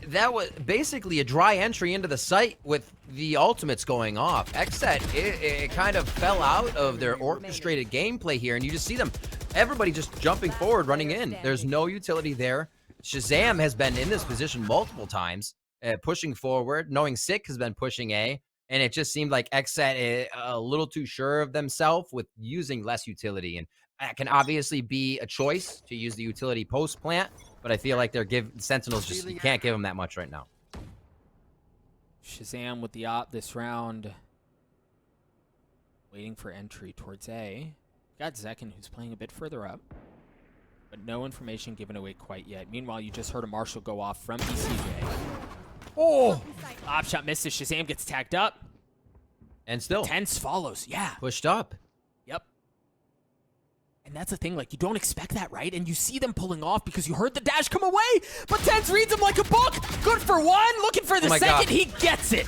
that was basically a dry entry into the site with the ultimates going off. XSET, it kind of fell out of their orchestrated gameplay here, and you just see them, everybody just jumping forward, running in. There's no utility there. Shazam has been in this position multiple times, pushing forward, knowing Sick has been pushing A, and it just seemed like XSET a little too sure of themselves with using less utility. And that can obviously be a choice to use the utility post-plant, but I feel like they're Sentinels just, you can't give them that much right now. Shazam with the op this round. Waiting for entry towards A. Got Zekin, who's playing a bit further up, but no information given away quite yet. Meanwhile, you just heard a Marshall go off from BCJ. Oh! Op shot misses. Shazam gets tagged up. And still. Tense follows. Yeah. Pushed up. Yep. And that's the thing, like, you don't expect that, right? And you see them pulling off because you heard the dash come away, but Tense reads him like a book. Good for one, looking for the second. God. He gets it.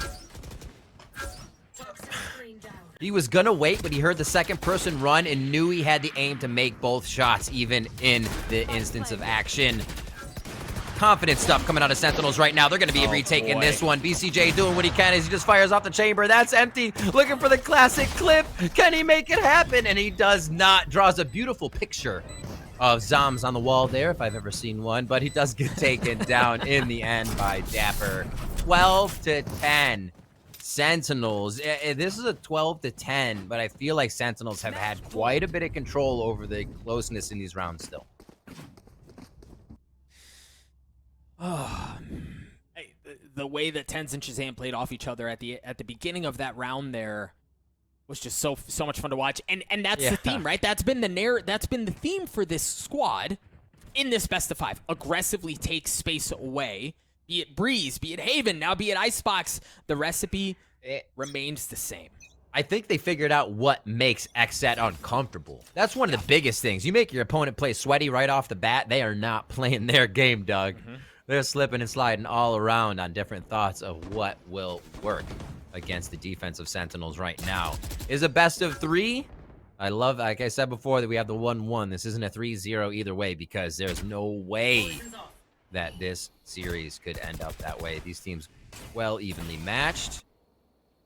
He was gonna wait, but he heard the second person run and knew he had the aim to make both shots, even in the instance of action. Confident stuff coming out of Sentinels right now. They're going to be retaking this one. BCJ doing what he can as he just fires off the chamber. That's empty. Looking for the classic clip. Can he make it happen? And he does not. Draws a beautiful picture of Zoms on the wall there, if I've ever seen one. But he does get taken down in the end by Dapper. 12-10. Sentinels. This is a 12-10, but I feel like Sentinels have had quite a bit of control over the closeness in these rounds still. Oh, the way that Tens and Shazam played off each other at the beginning of that round there was just so much fun to watch, and that's the theme, right? That's been the theme for this squad in this best of 5. Aggressively take space away, be it Breeze, be it Haven, now be it Icebox. The recipe remains the same. I think they figured out what makes XSET uncomfortable. That's one of the biggest things. You make your opponent play sweaty right off the bat, they are not playing their game, Doug. They're slipping and sliding all around on different thoughts of what will work against the defense of Sentinels right now. Is a best of 3. I love, like I said before, that we have the 1-1. This isn't a 3-0 either way, because there's no way that this series could end up that way. These teams well evenly matched.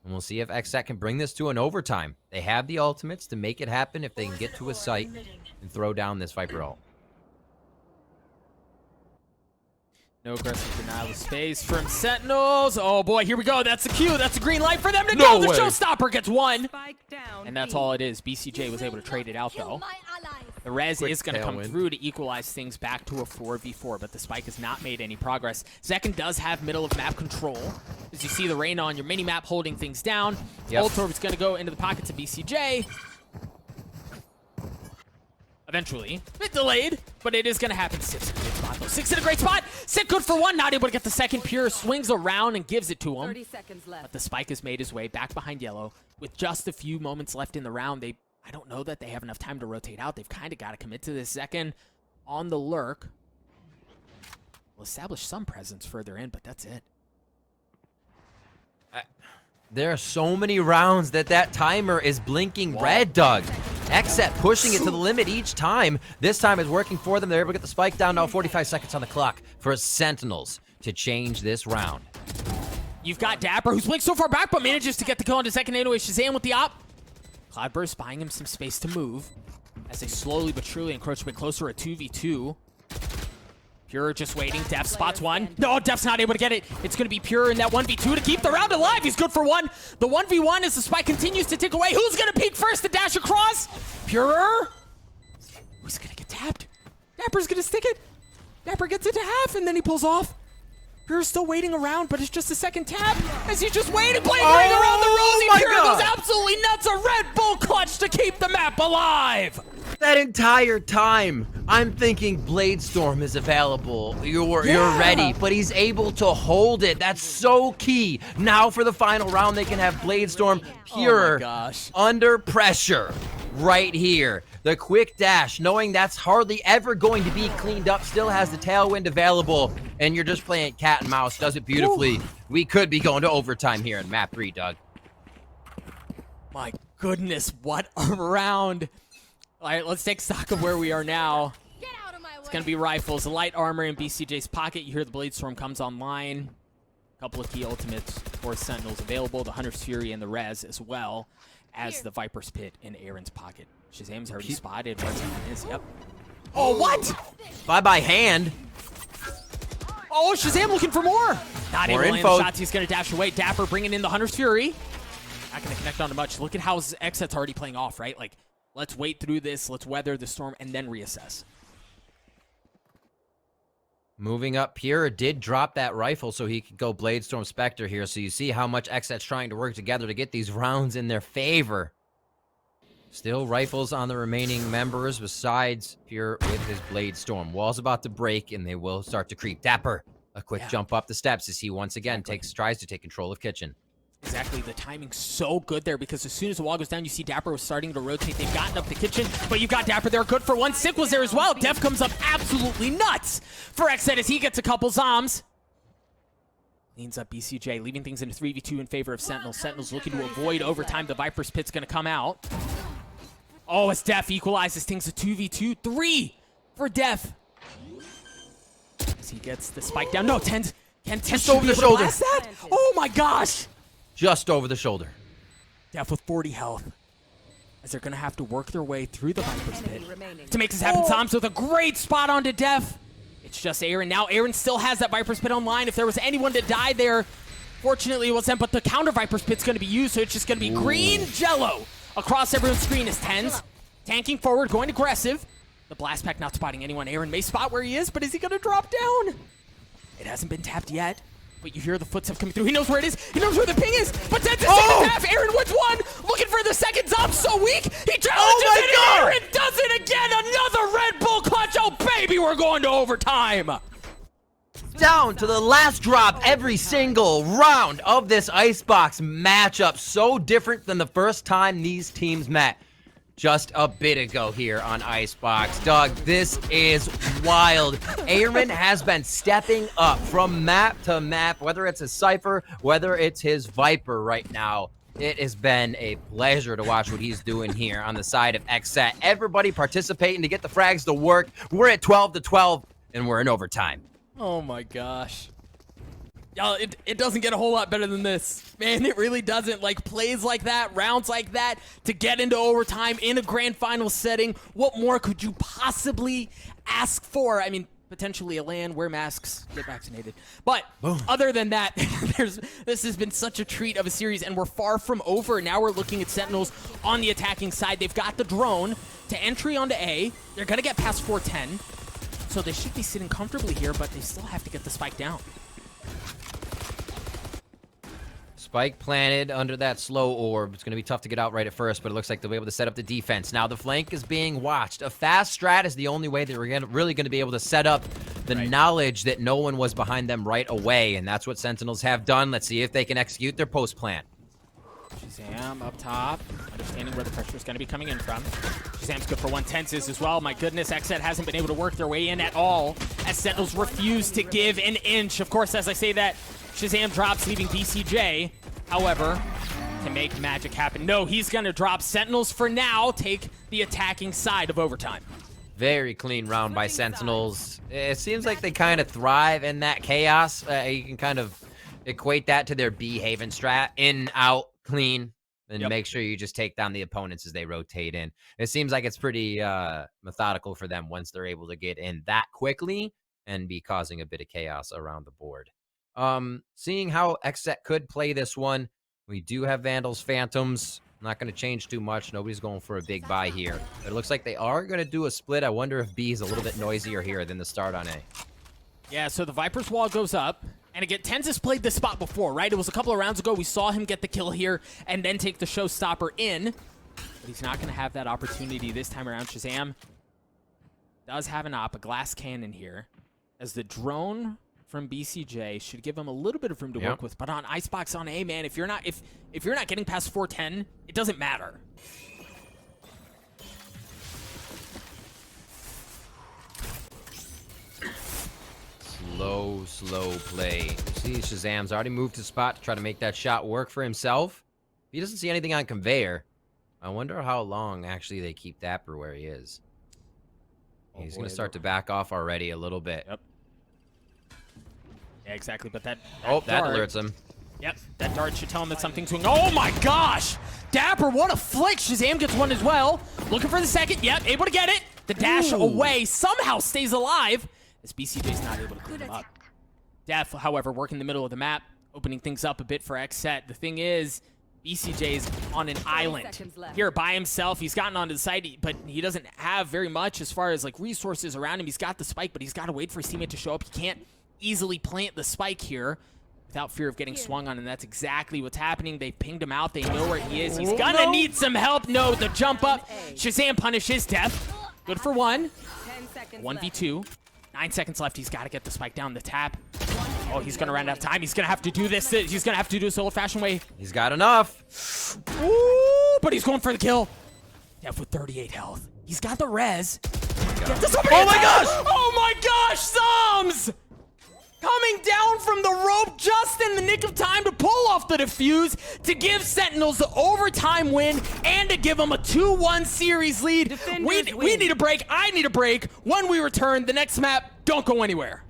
And we'll see if XSET can bring this to an overtime. They have the ultimates to make it happen if they can get to a site and throw down this Viper ult. No aggressive denial of space from Sentinels. Oh boy, here we go. That's the cue. That's a green light for them to go. The showstopper gets one. And that's all it is. BCJ was able to trade it out though. The res Quick is going to come tailwind. through to equalize things back to a 4v4, but the Spike has not made any progress. Second does have middle of map control. As you see the Reyna on your mini-map holding things down. Yep. Ultorb is going to go into the pockets of BCJ. Eventually. A bit delayed, but it is going to happen. Six in a great spot, though. Six in a great spot. Sit good for one. Not able to get the second. Pure swings around and gives it to him. 30 seconds left. But the Spike has made his way back behind Yellow. With just a few moments left in the round, I don't know that they have enough time to rotate out. They've kind of got to commit to this second on the lurk. Will establish some presence further in, but that's it. There are so many rounds that timer is blinking red, Doug. XSET pushing it to the limit each time. This time is working for them. They're able to get the Spike down. Now 45 seconds on the clock for Sentinels to change this round. You've got Dapper, who's blinked so far back, but manages to get the kill into second anyway. Shazam with the op. Cloudburst buying him some space to move as they slowly but surely encroach a bit closer, a 2v2. Pure just waiting. Def spots one. No, Def's not able to get it. It's going to be Pure in that 1v2 to keep the round alive. He's good for one. The 1v1 as the Spike continues to tick away. Who's going to peek first to dash across? Pure. Who's going to get tapped? Dapper's going to stick it. Dapper gets it to half, and then he pulls off. Pure's still waiting around, but it's just a second tap as he's just waiting, playing around the rosy. Pure goes absolutely nuts. A Red Bull clutch to keep the map alive. That entire time, I'm thinking Bladestorm is available. You're ready, but he's able to hold it. That's so key. Now for the final round, they can have Bladestorm Pure Oh my gosh. under pressure right here. The quick dash, knowing that's hardly ever going to be cleaned up, still has the tailwind available, and you're just playing cat and mouse. Does it beautifully. Ooh. We could be going to overtime here in map 3, Doug. My goodness, what a round. All right, let's take stock of where we are now. Get out of my way. It's going to be rifles, light armor in BCJ's pocket. You hear the Bladestorm comes online. A couple of key ultimates for Sentinels available. The Hunter's Fury and the Res as well as the Viper's Pit in Aaron's pocket. Shazam's already spotted where Shazam is. Yep. Oh, what? Bye-bye hand. Oh, Shazam looking for more. Not able to land info. the shots. He's going to dash away. Dapper bringing in the Hunter's Fury. Not going to connect onto much. Look at how XSET's already playing off, right? Like, let's wait through this. Let's weather the storm and then reassess. Moving up, Pure did drop that rifle so he could go Bladestorm Spectre here. So you see how much XSET's trying to work together to get these rounds in their favor. Still rifles on the remaining members besides Pure with his Bladestorm. Wall's about to break and they will start to creep. Dapper, a quick jump up the steps as he once again tries to take control of Kitchen. Exactly, the timing's so good there because as soon as the wall goes down, you see Dapper was starting to rotate. They've gotten up the Kitchen, but you've got Dapper there good for one. Sick was there as well. Def comes up absolutely nuts for XSET as he gets a couple zombs. Leans up BCJ, leaving things in a 3v2 in favor of Sentinels. Sentinels looking to avoid overtime. The Viper's Pit's going to come out. Oh, as Def equalizes things to 2v2. 3 for Def. As he gets the spike down. No, 10. Can 10 Just over the shoulder. That? Oh my gosh. Just over the shoulder. Def with 40 health. As they're going to have to work their way through the Viper's Pit to make this happen. Toms with a great spot onto Def. It's just Aaron. Now Aaron still has that Viper's Pit online. If there was anyone to die there, fortunately it wasn't. But the counter Viper's Pit's going to be used, so it's just going to be green jello across everyone's screen as Tens tanking forward, going aggressive. The blast pack not spotting anyone. Aaron may spot where he is, but is he going to drop down? It hasn't been tapped yet. But you hear the footsteps coming through. He knows where it is. He knows where the ping is. But Tens is taking the tap. Aaron wins one. Looking for the second zombie. So weak. He challenges it. And Aaron does it again. Another Red Bull clutch. Oh, baby, we're going to overtime. Down to the last drop every single round of this Icebox matchup. So different than the first time these teams met just a bit ago here on Icebox. Doug, this is wild. Aaron has been stepping up from map to map, whether it's a Cypher, whether it's his Viper right now. It has been a pleasure to watch what he's doing here on the side of XSET. Everybody participating to get the frags to work. We're at 12-12, and we're in overtime. Oh my gosh. Y'all, it doesn't get a whole lot better than this. Man, it really doesn't. Like, plays like that, rounds like that, to get into overtime in a grand final setting. What more could you possibly ask for? I mean, potentially a LAN, wear masks, get vaccinated. But other than that, this has been such a treat of a series, and we're far from over. Now we're looking at Sentinels on the attacking side. They've got the drone to entry onto A. They're going to get past 410, so they should be sitting comfortably here, but they still have to get the spike down. Spike planted under that slow orb. It's going to be tough to get out right at first, but it looks like they'll be able to set up the defense. Now the flank is being watched. A fast strat is the only way that we're really going to be able to set up the knowledge that no one was behind them right away, and that's what Sentinels have done. Let's see if they can execute their post plan. Shazam up top, understanding where the pressure is going to be coming in from. Shazam's good for 110s as well. My goodness, XSET hasn't been able to work their way in at all as Sentinels refuse to give an inch. Of course, as I say that, Shazam drops, leaving BCJ, however, to make magic happen. No, he's going to drop. Sentinels, for now, take the attacking side of overtime. Very clean round by Sentinels. It seems like they kind of thrive in that chaos. You can kind of equate that to their B Haven strat. In, out, clean, and make sure you just take down the opponents as they rotate in. It seems like it's pretty methodical for them once they're able to get in that quickly and be causing a bit of chaos around the board. Seeing how XSET could play this one, we do have Vandals, Phantoms. Not going to change too much. Nobody's going for a big buy here. But it looks like they are going to do a split. I wonder if B is a little bit noisier here than the start on A. Yeah, so the Viper's wall goes up. And again, Tenz has played this spot before, right? It was a couple of rounds ago. We saw him get the kill here and then take the showstopper in. But he's not going to have that opportunity this time around. Shazam does have an op, a glass cannon here, as the drone from BCJ should give him a little bit of room to work with. But on Icebox on A, man, if you're not getting past 410, it doesn't matter. Slow play. See, Shazam's already moved to spot to try to make that shot work for himself. He doesn't see anything on conveyor. I wonder how long actually they keep Dapper where he is. He's going to start to back off already a little bit. Yep. Yeah, exactly, but that that alerts him. Yep, that dart should tell him that something's going. Oh my gosh! Dapper, what a flick! Shazam gets one as well. Looking for the second. Yep, able to get it. The dash away somehow stays alive as BCJ's not able to clean him up. Def, however, working the middle of the map, opening things up a bit for XSET. The thing is, BCJ's on an island here by himself. He's gotten onto the side, but he doesn't have very much as far as like resources around him. He's got the spike, but he's got to wait for his teammate to show up. He can't easily plant the spike here without fear of getting swung on, and that's exactly what's happening. They pinged him out. They know where he is. He's gonna need some help. No, the jump up. Shazam punishes Def. Good for one. 1v2. 9 seconds left. He's got to get the spike down the tap. Oh, he's gonna run out of time. He's gonna have to do this. He's gonna have to do this old-fashioned way. He's got enough. Ooh, but he's going for the kill. Def with 38 health. He's got the res. Oh my gosh! Oh my gosh, Psalms! Coming down from the rope just in the nick of time to pull off the defuse to give Sentinels the overtime win and to give them a 2-1 series lead. We need a break. I need a break. When we return, the next map, don't go anywhere.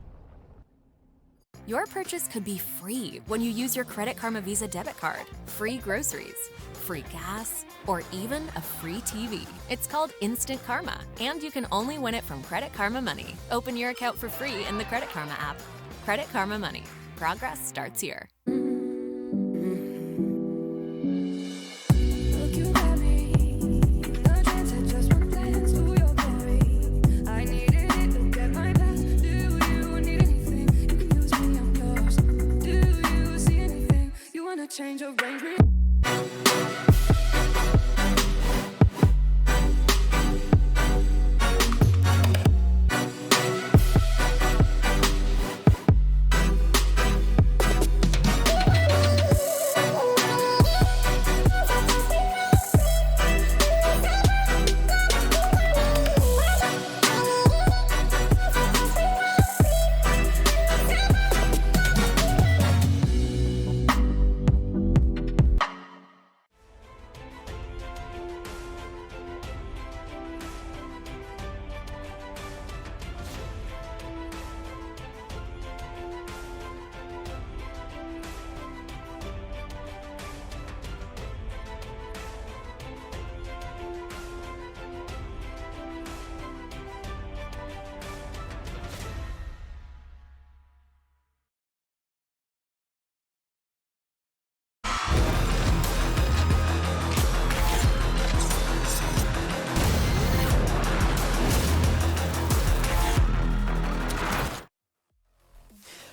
Your purchase could be free when you use your Credit Karma Visa debit card. Free groceries, free gas, or even a free TV. It's called Instant Karma, and you can only win it from Credit Karma Money. Open your account for free in the Credit Karma app. Credit Karma Money. Progress starts here. Change of range.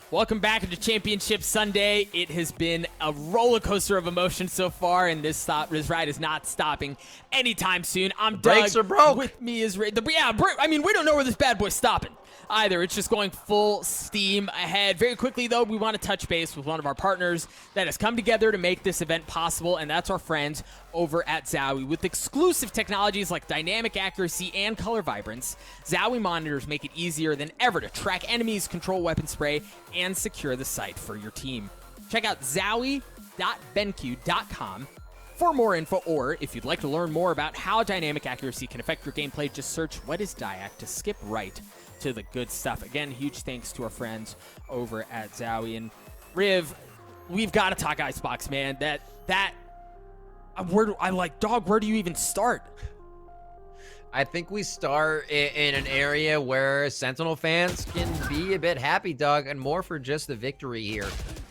Welcome back to Championship Sunday. It has been a roller coaster of emotion so far, and this ride is not stopping anytime soon. I'm Doug. Brakes are broke. With me is Ray. I mean, we don't know where this bad boy's stopping either. It's just going full steam ahead. Very quickly, though, we want to touch base with one of our partners that has come together to make this event possible, and that's our friends over at Zowie. With exclusive technologies like dynamic accuracy and color vibrance, Zowie monitors make it easier than ever to track enemies, control weapon spray, and secure the site for your team. Check out zowie.benq.com for more info, or if you'd like to learn more about how dynamic accuracy can affect your gameplay, just search "What is Diac" to skip right to the good stuff. Again, huge thanks to our friends over at Zowie. And Riv, we've got to talk Icebox, man. Where do you even start? I think we start in an area where Sentinel fans can be a bit happy, Doug, and more for just the victory here.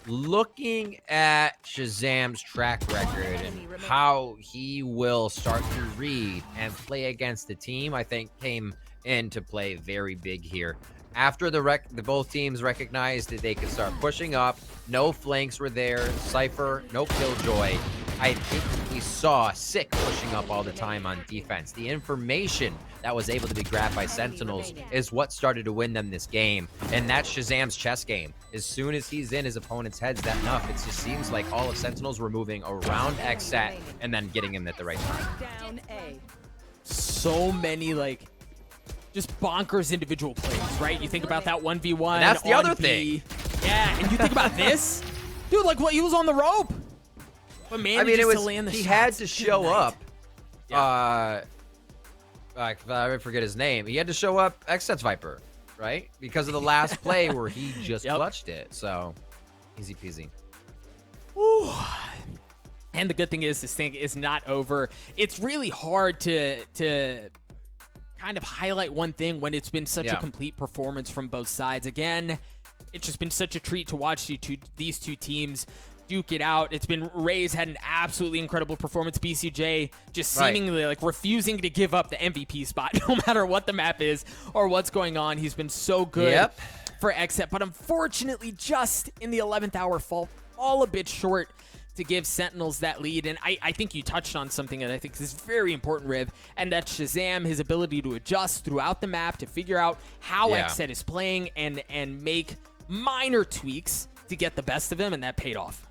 Looking at Shazam's track record and how he will start to read and play against the team, I think came into play very big here. After the both teams recognized that they could start pushing up, no flanks were there, Cypher, no Killjoy. I think we saw Sick pushing up all the time on defense. The information that was able to be grabbed by Sentinels is what started to win them this game. And that's Shazam's chess game. As soon as he's in his opponent's heads that enough, it just seems like all of Sentinels were moving around XSET and then getting him at the right time. So many, just bonkers individual plays, right? You think about that 1v1. And that's the other thing. Yeah, and you think about this. Dude, he was on the rope. But man, to land the he shots. had to show up. Yeah. I forget his name. He had to show up XSET's Viper, right? Because of the last play where he just clutched it. So, easy peasy. Ooh. And the good thing is, this thing is not over. It's really hard to kind of highlight one thing when it's been such a complete performance from both sides. Again, it's just been such a treat to watch these two teams duke it out. It's been Ray's had an absolutely incredible performance. BCJ just seemingly refusing to give up the MVP spot no matter what the map is or what's going on. He's been so good for XSET, but unfortunately just in the 11th hour fall all a bit short to give Sentinels that lead. And I think you touched on something that I think is very important, Riv, and that's Shazam, his ability to adjust throughout the map to figure out how XSET is playing and make minor tweaks to get the best of him, and that paid off.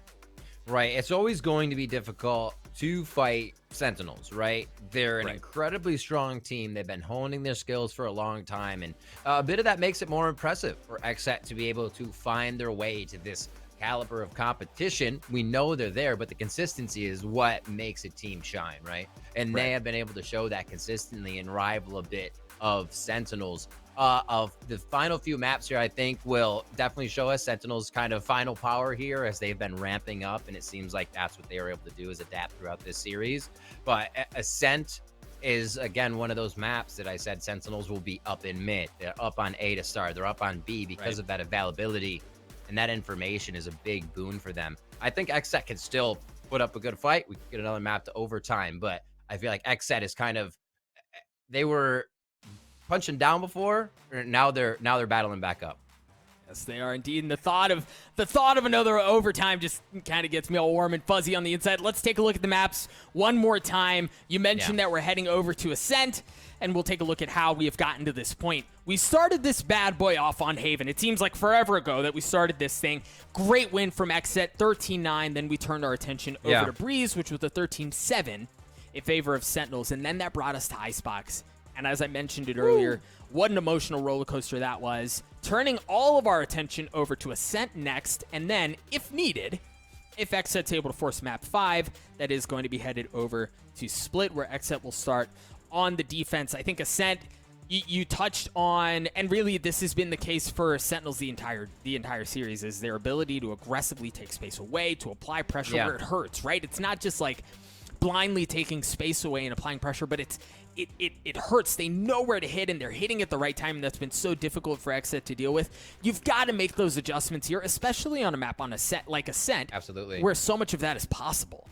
Right. It's always going to be difficult to fight Sentinels, right? They're an incredibly strong team. They've been honing their skills for a long time, and a bit of that makes it more impressive for XSET to be able to find their way to this caliber of competition. We know they're there, but the consistency is what makes a team shine, right? And they have been able to show that consistently and rival a bit of Sentinels. Of the final few maps here, I think will definitely show us Sentinels' kind of final power here as they've been ramping up, and it seems like that's what they were able to do is adapt throughout this series. But Ascent is, again, one of those maps that I said Sentinels will be up in mid. They're up on A to start. They're up on B because of that availability, and that information is a big boon for them. I think XSET can still put up a good fight. We could get another map to overtime, but I feel like XSET is kind of, they were punching down before, now they're battling back up. Yes, they are indeed. And the thought of another overtime just kind of gets me all warm and fuzzy on the inside. Let's take a look at the maps one more time. You mentioned that we're heading over to Ascent, and we'll take a look at how we have gotten to this point. We started this bad boy off on Haven. It seems like forever ago that we started this thing. Great win from XSET, 13-9. Then we turned our attention over to Breeze, which was a 13-7 in favor of Sentinels. And then that brought us to Icebox. And as I mentioned it earlier, what an emotional roller coaster that was. Turning all of our attention over to Ascent next, and then, if needed, if XSET's able to force map 5, that is going to be headed over to Split, where XSET will start on the defense. I think Ascent, you touched on, and really this has been the case for Sentinels the entire series, is their ability to aggressively take space away, to apply pressure where it hurts, right? It's not just like blindly taking space away and applying pressure, but it hurts. They know where to hit, and they're hitting at the right time, and that's been so difficult for XSET to deal with. You've got to make those adjustments here, especially on a map on a set like Ascent, where so much of that is possible.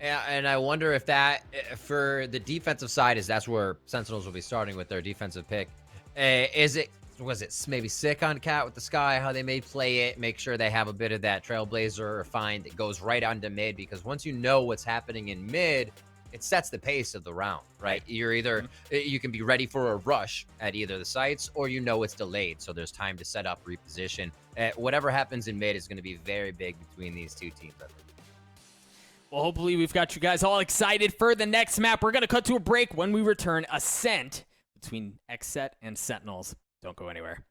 Yeah, and I wonder if that, for the defensive side, is that's where Sentinels will be starting with their defensive pick. Is it was it maybe sick on Cat with the Sky, how they may play it, make sure they have a bit of that Trailblazer find that goes right onto mid, because once you know what's happening in mid, it sets the pace of the round, right? You're either, you can be ready for a rush at either the sites, or you know it's delayed, so there's time to set up, reposition. Whatever happens in mid is going to be very big between these two teams. Well, hopefully we've got you guys all excited for the next map. We're going to cut to a break. When we return, Ascent between XSET and Sentinels. Don't go anywhere.